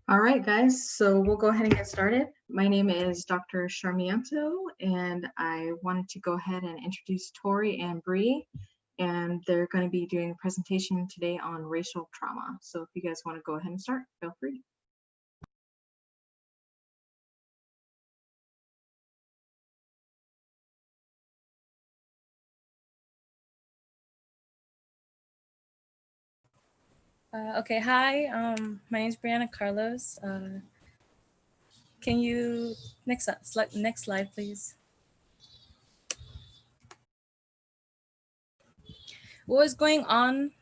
All right, guys, so we'll go ahead and get started. My name is Dr. Sharmianto, and I wanted to go ahead and introduce Tori and Bree, and they're going to be doing a presentation today on racial trauma. So if you guys want to go ahead and start, feel free. Okay, hi. My name is Brianna Carlos. Can you next slide, please? What is going on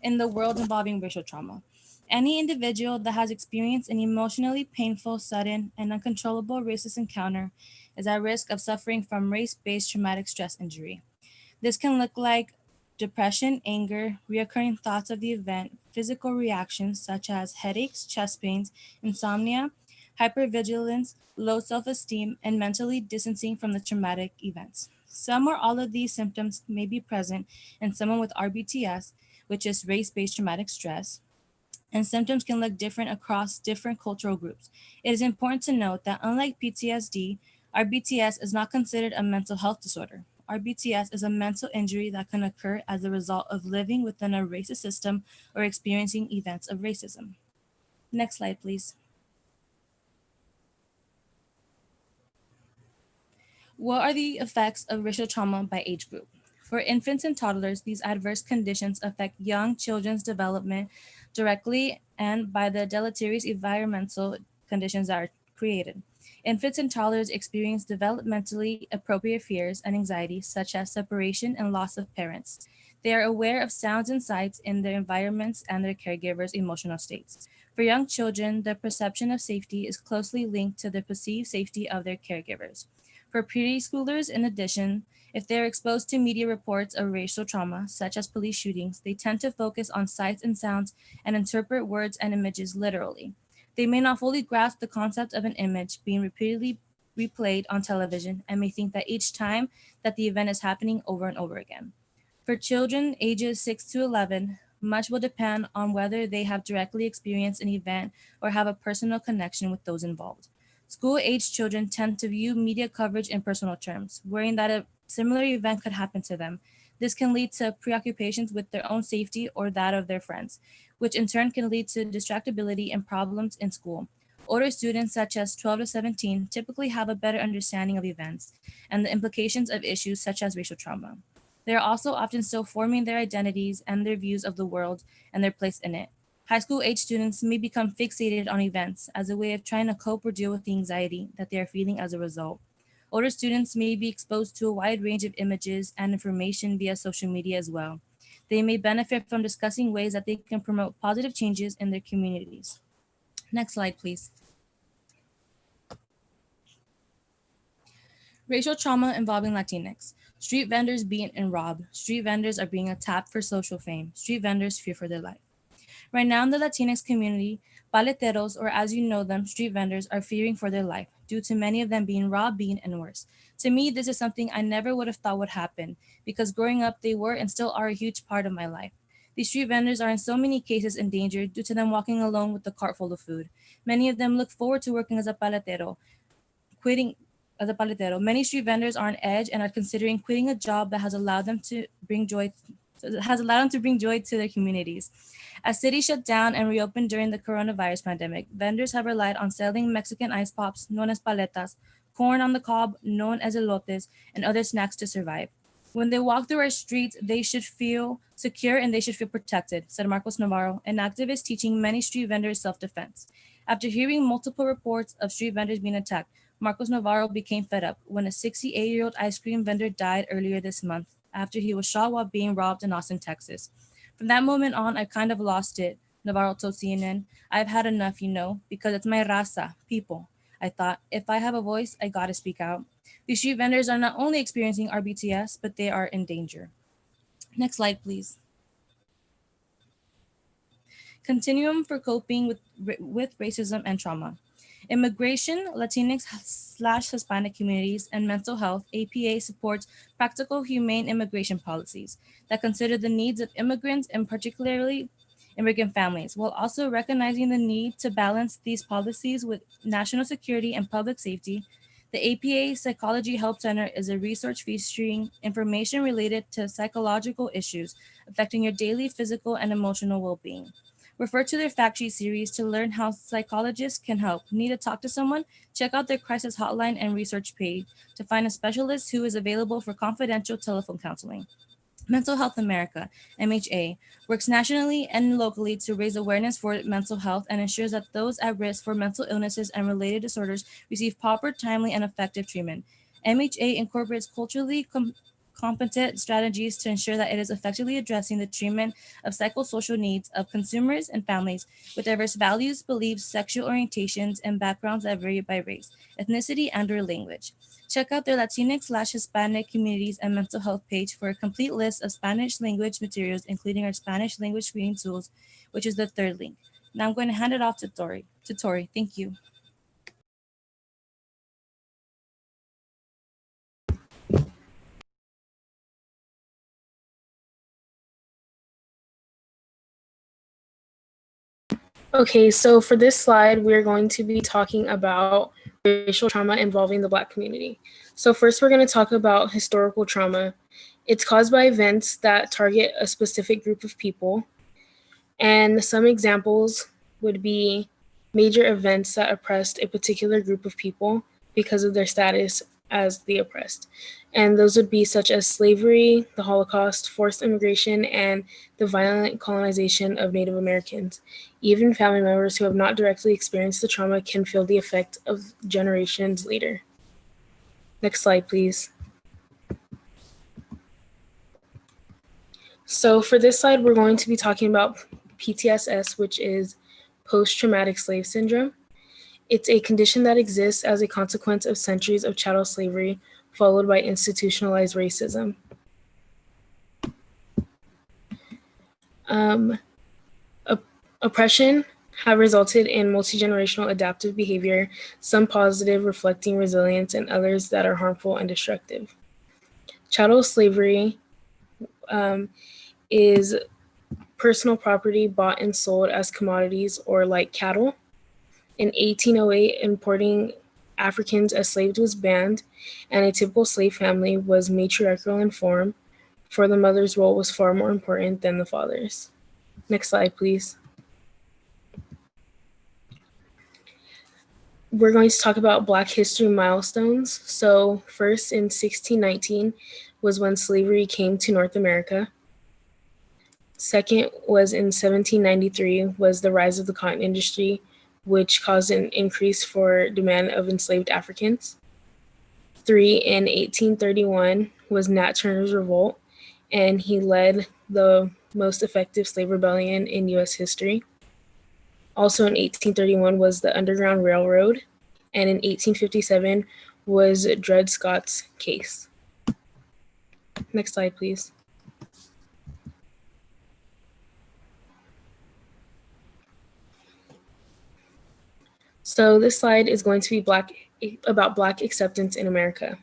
in the world involving racial trauma? Any individual that has experienced an emotionally painful, sudden, and uncontrollable racist encounter is at risk of suffering from race-based traumatic stress injury. This can look like depression, anger, reoccurring thoughts of the event, physical reactions such as headaches, chest pains, insomnia, hypervigilance, low self esteem, and mentally distancing from the traumatic events. Some or all of these symptoms may be present in someone with RBTS, which is race based traumatic stress, and symptoms can look different across different cultural groups. It is important to note that unlike PTSD, RBTS is not considered a mental health disorder. RBTS is a mental injury that can occur as a result of living within a racist system or experiencing events of racism. Next slide, please. What are the effects of racial trauma by age group? For infants and toddlers, these adverse conditions affect young children's development directly and by the deleterious environmental conditions that are created. Infants and toddlers experience developmentally appropriate fears and anxieties such as separation and loss of parents. They are aware of sounds and sights in their environments and their caregivers' emotional states. For young children, the perception of safety is closely linked to the perceived safety of their caregivers. For preschoolers, in addition, if they are exposed to media reports of racial trauma, such as police shootings, they tend to focus on sights and sounds and interpret words and images literally. They may not fully grasp the concept of an image being repeatedly replayed on television and may think that each time that the event is happening over and over again. For children ages 6 to 11, much will depend on whether they have directly experienced an event or have a personal connection with those involved. School-aged children tend to view media coverage in personal terms, worrying that a similar event could happen to them. This can lead to preoccupations with their own safety or that of their friends, which in turn can lead to distractibility and problems in school. Older students, such as 12 to 17, typically have a better understanding of events and the implications of issues such as racial trauma. They are also often still forming their identities and their views of the world and their place in it. High school age students may become fixated on events as a way of trying to cope or deal with the anxiety that they are feeling as a result. Older students may be exposed to a wide range of images and information via social media as well. They may benefit from discussing ways that they can promote positive changes in their communities. Next slide, please. Racial trauma involving Latinx. Street vendors beat and robbed. Street vendors are being attacked for social fame. Street vendors fear for their life. Right now in the Latinx community, paleteros, or as you know them, street vendors, are fearing for their life due to many of them being robbed, beaten, and worse. To me, this is something I never would have thought would happen because growing up, they were and still are a huge part of my life. These street vendors are in so many cases endangered due to them walking alone with a cart full of food. Many of them look forward to working as a paletero, quitting as a paletero. Many street vendors are on edge and are considering quitting a job that has allowed them to bring joy to their communities. As cities shut down and reopened during the coronavirus pandemic, vendors have relied on selling Mexican ice pops, known as paletas, corn on the cob, known as elotes, and other snacks to survive. When they walk through our streets, they should feel secure and they should feel protected, said Marcos Navarro, an activist teaching many street vendors self defense. After hearing multiple reports of street vendors being attacked, Marcos Navarro became fed up when a 68-year-old ice cream vendor died earlier this month after he was shot while being robbed in Austin, Texas. From that moment on, I kind of lost it, Navarro told CNN. I've had enough, because it's my raza, people. I thought, if I have a voice, I gotta speak out. These street vendors are not only experiencing RBTS, but they are in danger. Next slide, please. Continuum for coping with racism and trauma. Immigration, Latinx/Hispanic communities, and mental health, APA supports practical, humane immigration policies that consider the needs of immigrants and particularly immigrant families, while also recognizing the need to balance these policies with national security and public safety. The APA Psychology Help Center is a resource featuring information related to psychological issues affecting your daily physical and emotional well being. Refer to their fact sheet series to learn how psychologists can help. Need to talk to someone? Check out their crisis hotline and research page to find a specialist who is available for confidential telephone counseling. Mental Health America, MHA, works nationally and locally to raise awareness for mental health and ensures that those at risk for mental illnesses and related disorders receive proper, timely, and effective treatment. MHA incorporates culturally competent strategies to ensure that it is effectively addressing the treatment of psychosocial needs of consumers and families with diverse values, beliefs, sexual orientations, and backgrounds that vary by race, ethnicity, and/or language. Check out their Latinx/Hispanic communities and mental health page for a complete list of Spanish language materials, including our Spanish language screening tools, which is the third link. Now I'm going to hand it off to Tori. Thank you. Okay, so for this slide, we're going to be talking about racial trauma involving the Black community. So first, we're going to talk about historical trauma. It's caused by events that target a specific group of people. And some examples would be major events that oppressed a particular group of people because of their status as the oppressed. And those would be such as slavery, the Holocaust, forced immigration, and the violent colonization of Native Americans. Even family members who have not directly experienced the trauma can feel the effect of generations later. Next slide, please. So for this slide, we're going to be talking about PTSS, which is post-traumatic slave syndrome. It's a condition that exists as a consequence of centuries of chattel slavery, followed by institutionalized racism. Oppression have resulted in multi-generational adaptive behavior, some positive, reflecting resilience, and others that are harmful and destructive. Chattel slavery is personal property bought and sold as commodities or like cattle. In 1808, importing Africans as slaves was banned, and a typical slave family was matriarchal in form, for the mother's role was far more important than the father's. Next slide, please. We're going to talk about Black history milestones. So first, in 1619 was when slavery came to North America. Second was in 1793 was the rise of the cotton industry, which caused an increase for demand of enslaved Africans. 3, in 1831 was Nat Turner's revolt, and he led the most effective slave rebellion in U.S. history. Also in 1831 was the Underground Railroad, and in 1857 was Dred Scott's case. Next slide, please. So this slide is going to be about Black acceptance in America.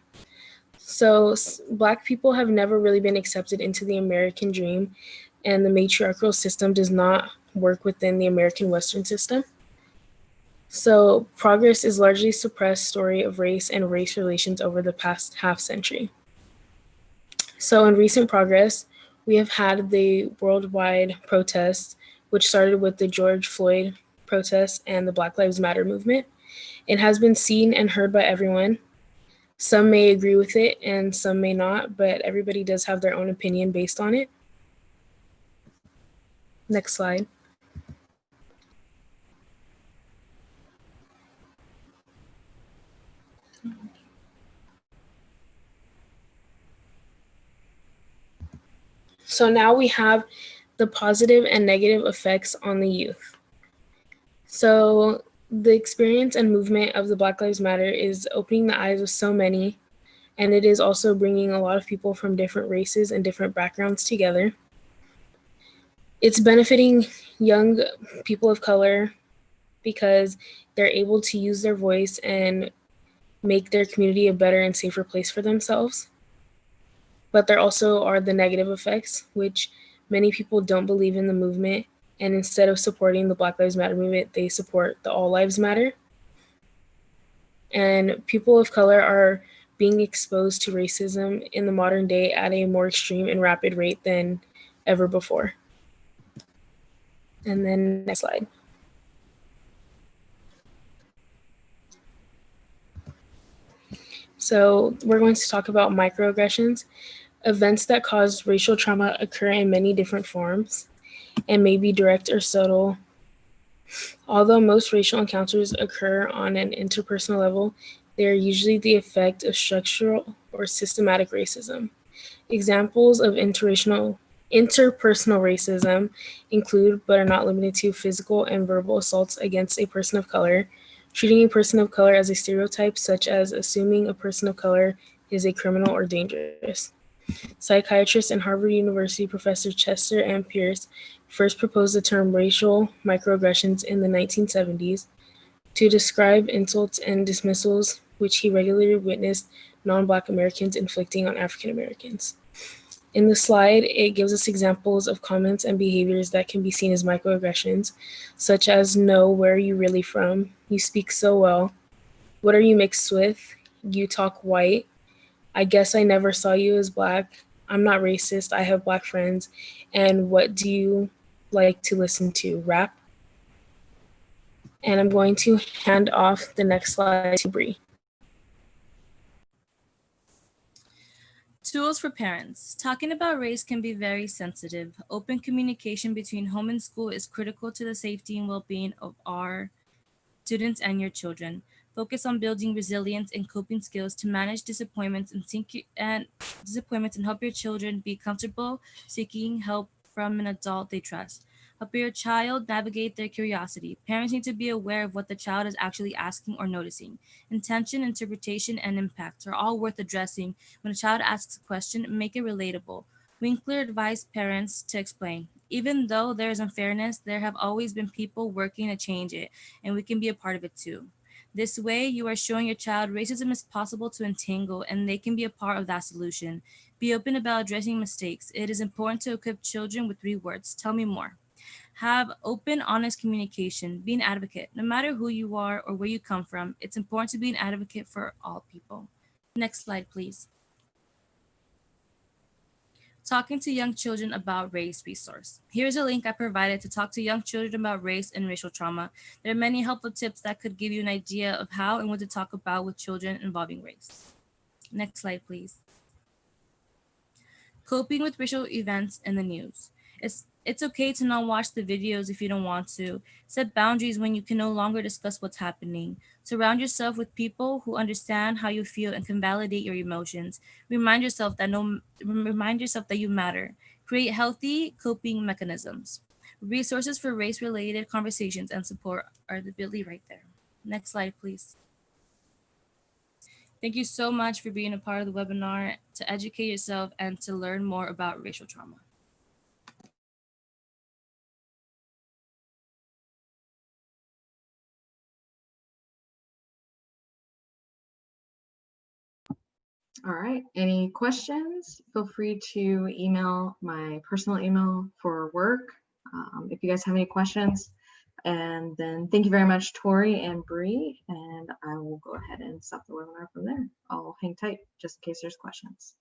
So Black people have never really been accepted into the American dream, and the matriarchal system does not work within the American Western system. So progress is largely suppressed story of race and race relations over the past half century. So in recent progress, we have had the worldwide protests, which started with the George Floyd protests and the Black Lives Matter movement. It has been seen and heard by everyone. Some may agree with it and some may not, but everybody does have their own opinion based on it. Next slide. So now we have the positive and negative effects on the youth. So the experience and movement of the Black Lives Matter is opening the eyes of so many, and it is also bringing a lot of people from different races and different backgrounds together. It's benefiting young people of color because they're able to use their voice and make their community a better and safer place for themselves. But there also are the negative effects, which many people don't believe in the movement And instead of supporting the Black Lives Matter movement, they support the All Lives Matter. And people of color are being exposed to racism in the modern day at a more extreme and rapid rate than ever before. And then next slide. So we're going to talk about microaggressions. Events that cause racial trauma occur in many different forms and may be direct or subtle. Although most racial encounters occur on an interpersonal level, they are usually the effect of structural or systematic racism. Examples of interpersonal racism include, but are not limited to, physical and verbal assaults against a person of color, treating a person of color as a stereotype, such as assuming a person of color is a criminal or dangerous. Psychiatrist and Harvard University professor Chester M. Pierce first proposed the term racial microaggressions in the 1970s to describe insults and dismissals which he regularly witnessed non-Black Americans inflicting on African Americans. In the slide, it gives us examples of comments and behaviors that can be seen as microaggressions, such as, "No, where are you really from? You speak so well. What are you mixed with? You talk white. I guess I never saw you as Black. I'm not racist. I have Black friends. And what do you like to listen to? Rap?" And I'm going to hand off the next slide to Bree. Tools for parents. Talking about race can be very sensitive. Open communication between home and school is critical to the safety and well-being of our students and your children. Focus on building resilience and coping skills to manage disappointments and help your children be comfortable seeking help from an adult they trust. Help your child navigate their curiosity. Parents need to be aware of what the child is actually asking or noticing. Intention, interpretation, and impact are all worth addressing. When a child asks a question, make it relatable. Winkler advised parents to explain. Even though there is unfairness, there have always been people working to change it, and we can be a part of it too. This way, you are showing your child racism is possible to entangle, and they can be a part of that solution. Be open about addressing mistakes. It is important to equip children with 3 words: tell me more. Have open, honest communication. Be an advocate. No matter who you are or where you come from, it's important to be an advocate for all people. Next slide, please. Talking to young children about race resource. Here's a link I provided to talk to young children about race and racial trauma. There are many helpful tips that could give you an idea of how and what to talk about with children involving race. Next slide, please. Coping with racial events in the news. It's okay to not watch the videos if you don't want to. Set boundaries when you can no longer discuss what's happening. Surround yourself with people who understand how you feel and can validate your emotions. Remind yourself that you matter. Create healthy coping mechanisms. Resources for race-related conversations and support are the bit.ly right there. Next slide, please. Thank you so much for being a part of the webinar to educate yourself and to learn more about racial trauma. All right, any questions? Feel free to email my personal email for work if you guys have any questions. And then thank you very much, Tori and Bree, and I will go ahead and stop the webinar from there. I'll hang tight just in case there's questions.